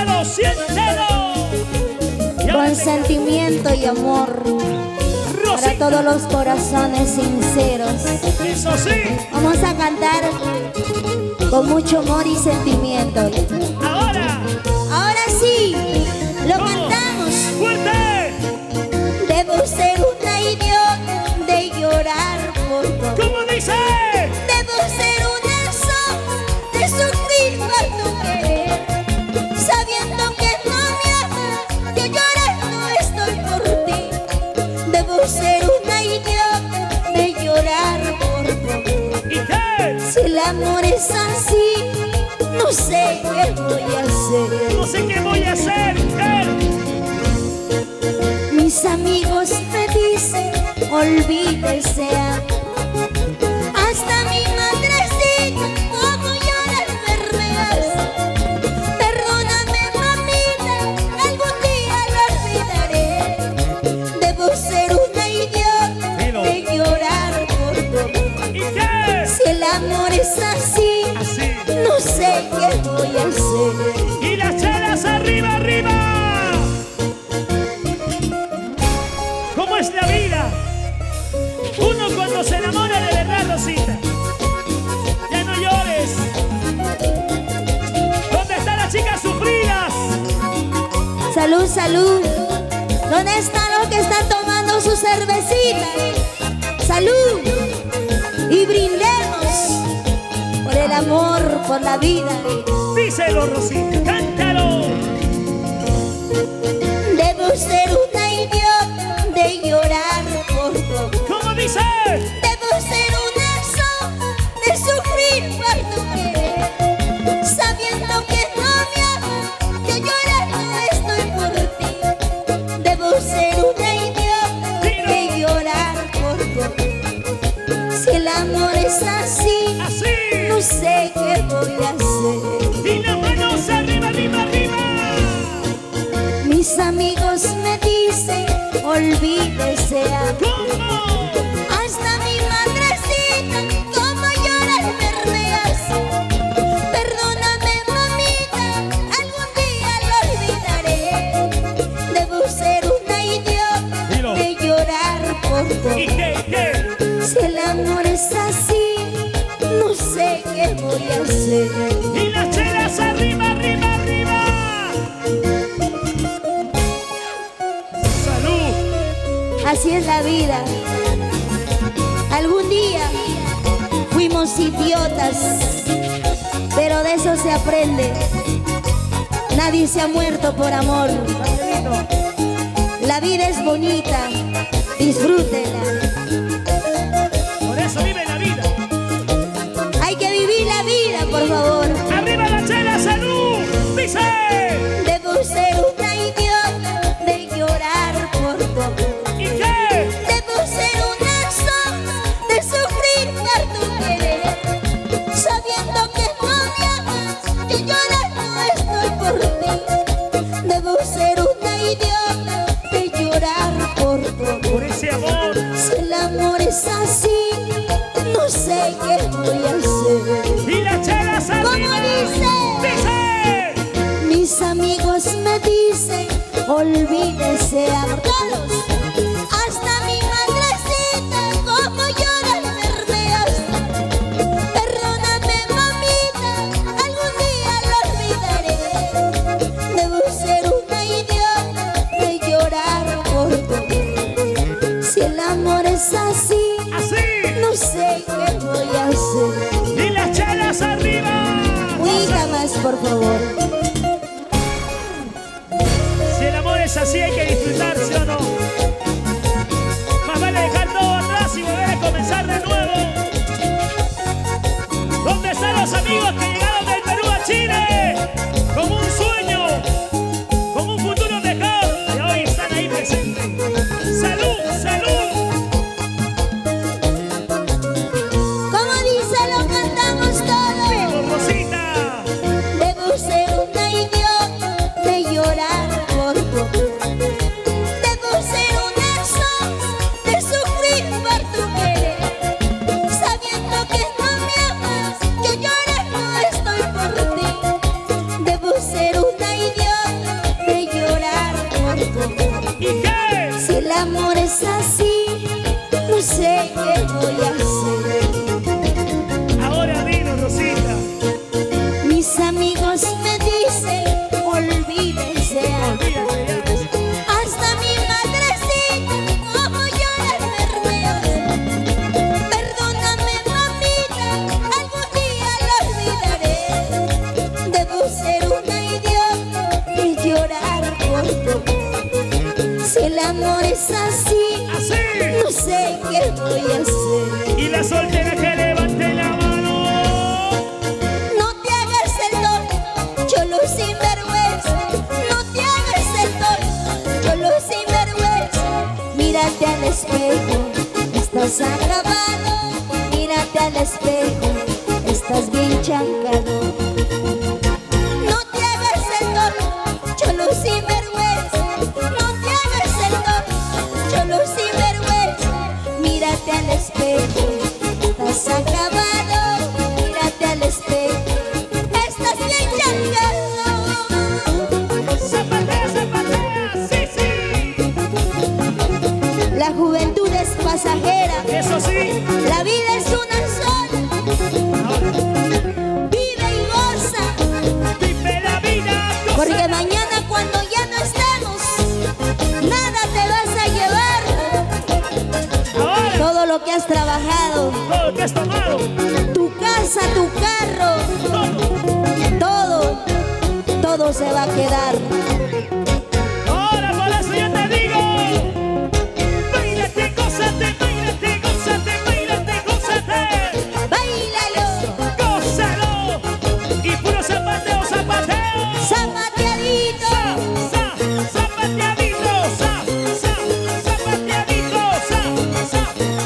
Siéntelo, siéntelo. Con sentimiento y amor para todos los corazones sinceros. Eso sí. Vamos a cantar con mucho amor y sentimiento. Ahora. Ahora sí, lo ¿Cómo? cantamos. Fuerte. Debo ser una idiota de llorar por todo. ¿Cómo dice? Debo ser una sola de sufrir por tu querer, sabiendo que no me amas, yo llorando estoy por ti. Debo ser una idiota de llorar por ti. ¿Y qué? Si el amor es así, no sé qué voy a hacer. No sé qué voy a hacer. ¿Qué? Mis amigos me dicen, olvídese. Hasta mi madrecita, como lloran verreas. Perdóname, mamita, algún día lo olvidaré. Debo ser una idiota de llorar por todo. ¿Y qué? Si el amor es así, Así. no sé qué voy a hacer. Y las chelas arriba, arriba. ¿Cómo es la vida? Uno cuando se enamora de verdad, Rosita. Ya no llores. ¿Dónde están las chicas sufridas? Salud, salud. ¿Dónde están los que están tomando su cervecita? Salud. Y brindemos por el amor, por la vida. Díselo, Rosita, cántalo. Debo ser una idiota de llorar por todo. ¿Cómo dice? Debo ser una sola de sufrir por tu querer, sabiendo que no me amas, yo llorando estoy por ti. Debo ser una idiota de llorar por todo. Si el amor es así, Así. no sé qué voy a hacer. Y las manos arriba, arriba, arriba. Mis amigos me dicen, olvídese. ¿Cómo? Hasta mi madrecita, como lloran verdeas. Perdóname, mamita, algún día lo olvidaré. Debo ser una idiota de llorar por ¿Y todo. qué? Si el amor es así, no sé qué voy a hacer. Y las chelas arriba, arriba, arriba. Salud. Así es la vida. Algún día fuimos idiotas, pero de eso se aprende. Nadie se ha muerto por amor. La vida es bonita, disfrútenla. Por eso vive la vida. Hay que vivir la vida, por favor. Arriba la chela, salud. Dice. Debo ser una idiota de llorar por todo. ¿Y qué? Debo ser una sola de sufrir por tu querer, sabiendo que no me amas, yo llorando estoy por ti. Debo ser una idiota de llorar por todo. Por ese amor. Si el amor es así, no sé qué voy a hacer. Y las chelas ¿Cómo arriba. dice? Dice. Mis amigos me dicen, olvídese a todos. Hasta mi madrecita, como lloran verdeas. Perdóname, mamita, algún día lo olvidaré. Debo ser una idiota de llorar por todo. Si el amor es así, Así. no sé qué voy a hacer. Y las chelas arriba. Diga más, por favor. Si el amor es así, hay que disfrutar, ¿sí o no? Más vale dejar todo atrás y volver a comenzar de nuevo. ¿Dónde están los amigos que llegaron del Perú a Chile? Con un sueño, con un futuro mejor. Y hoy están ahí presentes. ¡Salud, salud! Como dice, lo cantamos todos. Digo, Rosita. Debo ser sé qué voy a hacer. Ahora dinos, Rosita. Mis amigos me dicen, olvídense ya. Olvídate ya de eso. Hasta mi madrecita, como llora el bermeo. Perdóname, mamita, algún día lo olvidaré. Debo ser una idiota y llorar por tu. Si el amor es así, Así. no sé qué voy a hacer. Y la soltera que levante la mano. No te hagas el tonto, cholo sinvergüenza. No te hagas el tonto, cholo sinvergüenza. Mírate al espejo, estás acabado. Mírate al espejo, estás bien chancado. No te hagas el tonto, cholo sinvergüenza. No te hagas el tonto, cholo sinvergüenza. Mírate al espejo, estás acabado. Mírate al espejo, estás bien chancado. Zapatea, zapatea, sí, sí. La juventud es pasajera, Eso sí. la vida es una sola. Ahora, Vive y goza, vive la vida. porque gózala. mañana cuando ya no estemos, nada te vas a llevar. Ahora, Todo lo que has trabajado, todo lo que has tomado. tu casa, tu carro, Todo. todo se va a quedar. Ahora por eso yo te digo. Báilate, gózate, báilate, gózate, báilate, gózate. Báilalo, Gózalo. Y puro zapateo, zapateo. zapateadito. Zapateadito, zapateadito,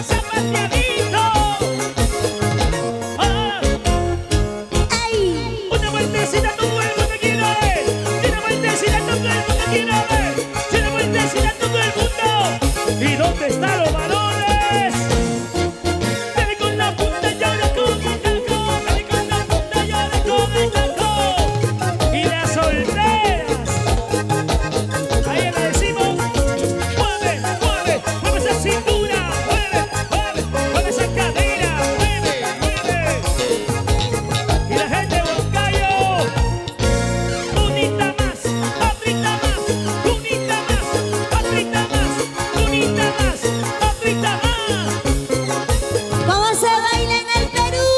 zapateadito. Ah, Ay, una vueltecita todo el mundo quiere ver. Una vueltecita todo el mundo quiere ver. Una vueltecita todo el mundo. ¿Y dónde están los varones? Dale con la punta y ahora con el taco. Dale con la punta y ahora con el taco. Y las solteras. Ahí le decimos, mueve, mueve, mueve esa cintura, mueve, mueve, mueve esa cadera, mueve, mueve. Y la gente de Huancayo, unita más, otrita más, unita más, otrita más, unita más, otrita más. ¿cómo se baila en el Perú?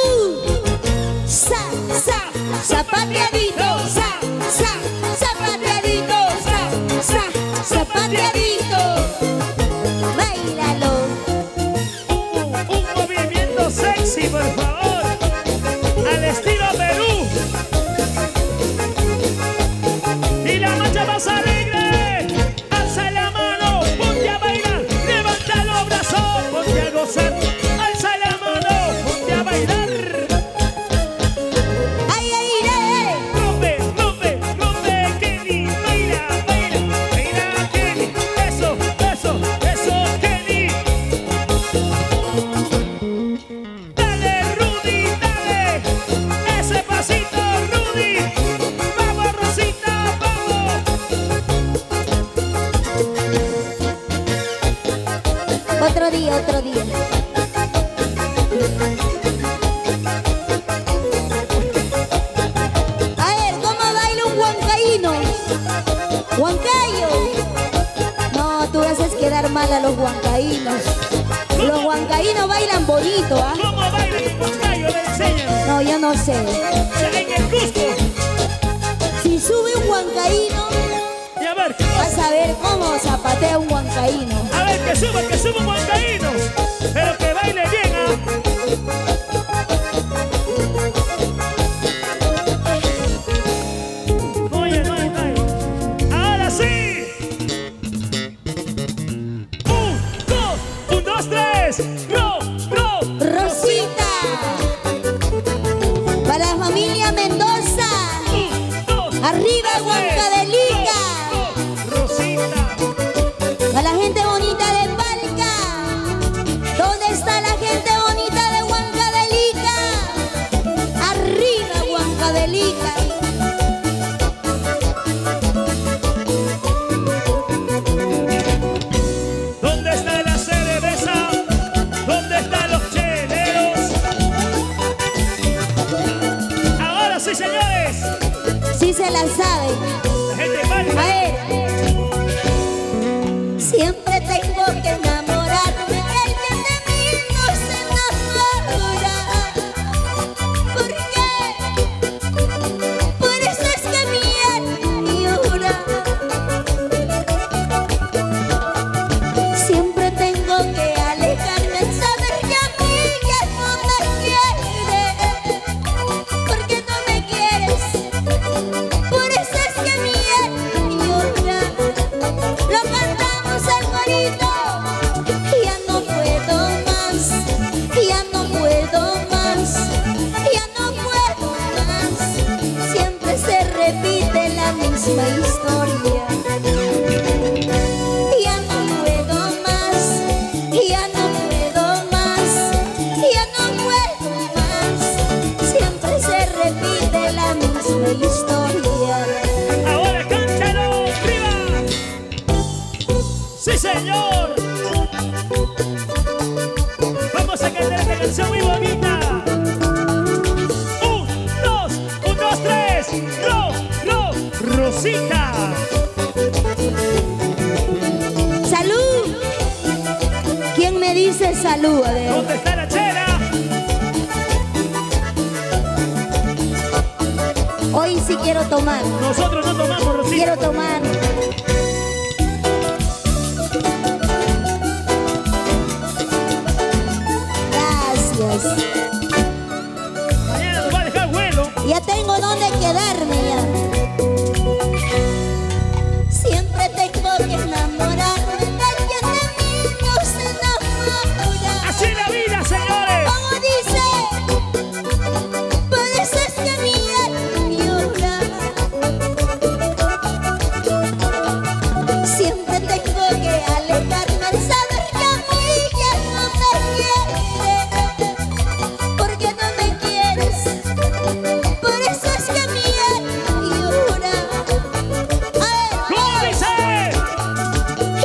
Zapateadito, zapateadito, zapateadito. Báilalo. Un movimiento sexy, por favor, al estilo Perú. Y la marcha más alegre. Alza la mano, ponte a bailar, levanta los brazos, ponte a gozar. Alza la mano, ponte a bailar. Ay, ay, ay. Rompe, rompe, rompe, Kenny, baila, baila, baila, Kenny. Eso, eso, eso, Kenny. Dale, Rudy, dale. Ese pasito, Rudy. Vamos, Rosita, vamos. Otro día, otro día. A ver, ¿cómo baila un huancaíno? Huancayo. No, tú haces quedar mal a los huancaínos. Los huancaínos bailan bonito, ¿ah? ¿Cómo baila el Huancayo? Le enseñan. No, yo no sé. En el Cusco. Si sube un huancaíno, Y a ver, ¿qué vas pasa? a ver cómo zapatea un huancaíno. A ver, que suba un huancaíno. Pero que baile bien, ¿ah? Oye, no, ahora sí. Un, dos, tres. Rosita. Para la familia Mendoza. Arriba, Huancavelica. Rosita. A la gente bonita de Palca. señor. Vamos a cantar esta canción muy bonita. Un, dos, tres. Rosita. ¡Salud! ¿Quién me dice salud? A ver. ¿Dónde está la chela? Hoy sí quiero tomar. Nosotros no tomamos, Rosita. Quiero tomar. Gracias. Mañana nos va a dejar vuelo. Ya tengo donde quedarme ya. Siempre tengo que enamorarme de quien de mí no se enamora. Así es la vida, señores. Como dice, por eso es que mi alma llora. Siempre tengo que alejarme al saber que a mí ya no me quiere. Porque no me quieres. Por eso es que mi alma llora. ¿Cómo dice?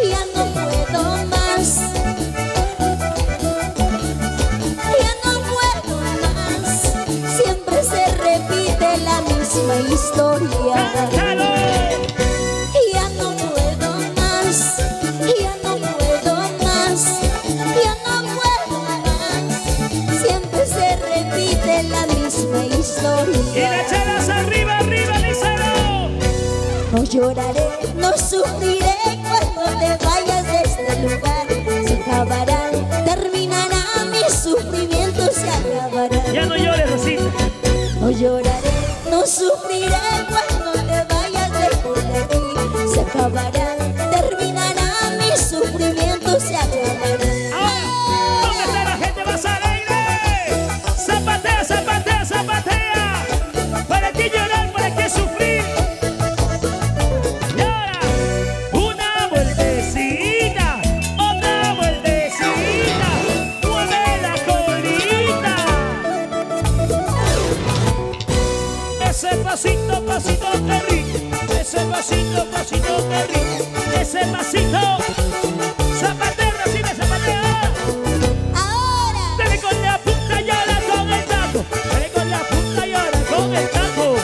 Ya no puedo más. Ya no puedo más. Siempre se repite la misma historia. ¡Cántalo! Ya no puedo más. Ya no puedo más. Ya no puedo más. Siempre se repite la misma Y la historia. chelas arriba, arriba, díselo. No lloraré, no sufriré cuando te vayas de este lugar. Se acabarán, terminará mi sufrimiento, se acabará. Ya no llores, Rosita. No lloraré, no sufriré cuando te vayas de por aquí. Se acabará, terminará mi sufrimiento, se acabará. Ahora, ¿dónde está la gente más alegre? Zapatea, zapatea, zapatea. ¿Para qué llorar? ¿Para qué sufrir? Y ahora, una vueltecita, otra vueltecita. Mueve la colita. Ese pasito, pasito que rico. Ese pasito, pasito que rico. Ese pasito. Zapatea, Rosita, zapatea. Ahora, Dale con la punta y ahora con el taco. Dale con la punta y ahora con el taco.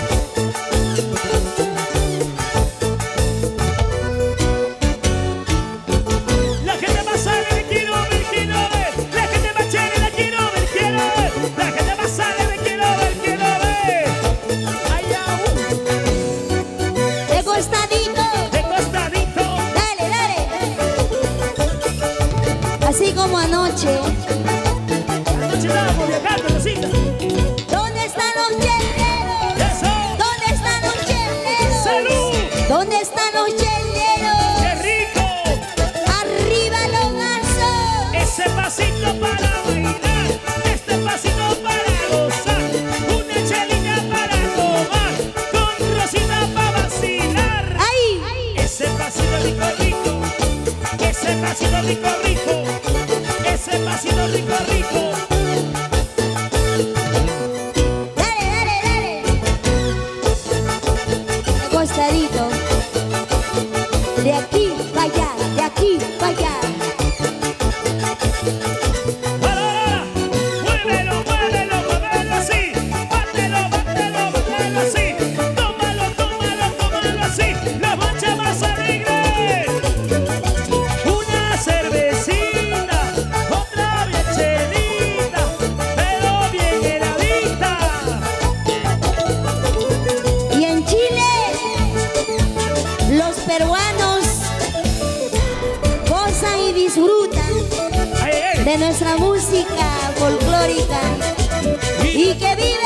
La gente más alegre quiero ver. La gente más chévere la quiero ver. La gente más alegre quiero ver. Allá de costadito, de costadito. dale, dale. Así como anoche. Anoche estábamos viajando, Rosita. ¿Dónde están los chelneros? Eso. ¿Dónde están los chelneros? ¡Salud! ¿Dónde están los chelneros? ¡Qué rico! ¡Arriba los vasos! Ese pasito para bailar, este pasito para gozar, una chelita para tomar, con Rosita para vacilar. ¡Ay! Ese pasito rico rico, ese pasito rico rico, ese pasito rico rico. ¡Dale, dale, dale! De costadito. De aquí para allá, de aquí para allá. Ahora, muévelo, muévelo, muévelo así, bátelo, bátelo, bátelo así, tómalo, tómalo, tómalo así, la mancha más alegre. Una cervecita, otra bien chelita, pero bien heladita. Y en Chile, los peruanos gozan y disfrutan Ay, ay, de nuestra música folclórica. Y que viva